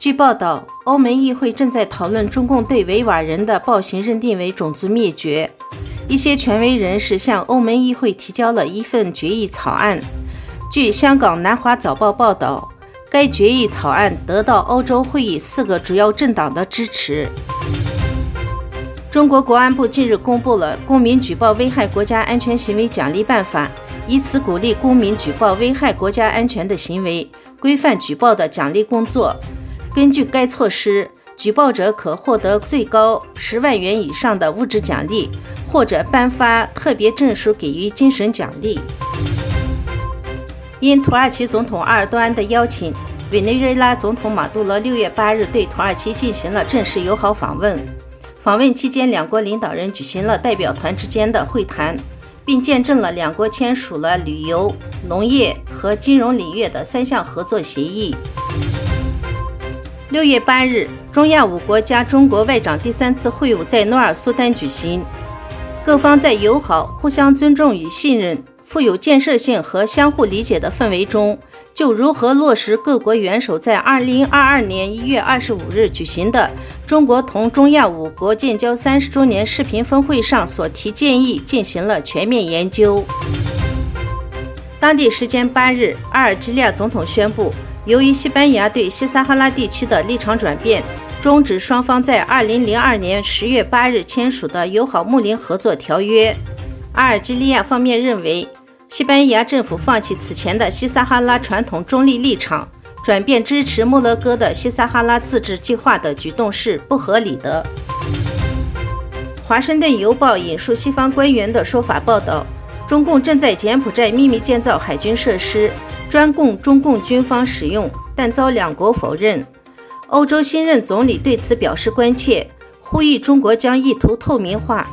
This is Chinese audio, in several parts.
据报道，欧盟议会正在讨论中共对维吾尔人的暴行认定为种族灭绝。一些权威人士向欧盟议会提交了一份决议草案。据香港南华早报报道，该决议草案得到欧洲会议4个主要政党的支持。中国国安部近日公布了《公民举报危害国家安全行为奖励办法》，以此鼓励公民举报危害国家安全的行为，规范举报的奖励工作。根据该措施，举报者可获得最高10万元以上的物质奖励，或者颁发特别证书给予精神奖励。因土耳其总统埃尔多安的邀请，委内瑞拉总统马杜罗6月8日对土耳其进行了正式友好访问。访问期间，两国领导人举行了代表团之间的会谈，并见证了两国签署了旅游、农业和金融领域的3项合作协议。6月8日，中亚5国加中国外长第3次会晤在努尔苏丹举行，各方在友好、互相尊重与信任、富有建设性和相互理解的氛围中，就如何落实各国元首在2022年1月25日举行的中国同中亚5国建交30周年视频峰会上所提建议进行了全面研究。当地时间8日，阿尔及利亚总统宣布，由于西班牙对西撒哈拉地区的立场转变，终止双方在2002年10月8日签署的友好睦邻合作条约。阿尔及利亚方面认为，西班牙政府放弃此前的西撒哈拉传统中立立场，转变支持摩洛哥的西撒哈拉自治计划的举动是不合理的。华盛顿邮报引述西方官员的说法报道，中共正在柬埔寨秘密建造海军设施，专供中共军方使用，但遭两国否认。欧洲新任总理对此表示关切，呼吁中国将意图透明化。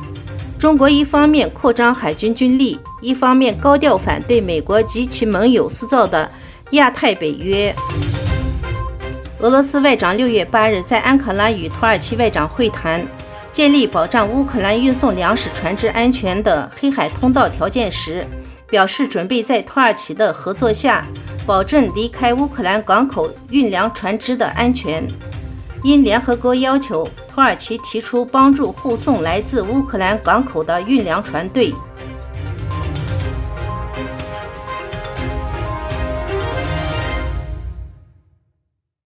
中国一方面扩张海军军力，一方面高调反对美国及其盟友塑造的亚太北约。俄罗斯外长6月8日在安卡拉与土耳其外长会谈，建立保障乌克兰运送粮食船只安全的黑海通道条件时，表示准备在土耳其的合作下，保证离开乌克兰港口运粮船只的安全。因联合国要求，土耳其提出帮助护送来自乌克兰港口的运粮船队。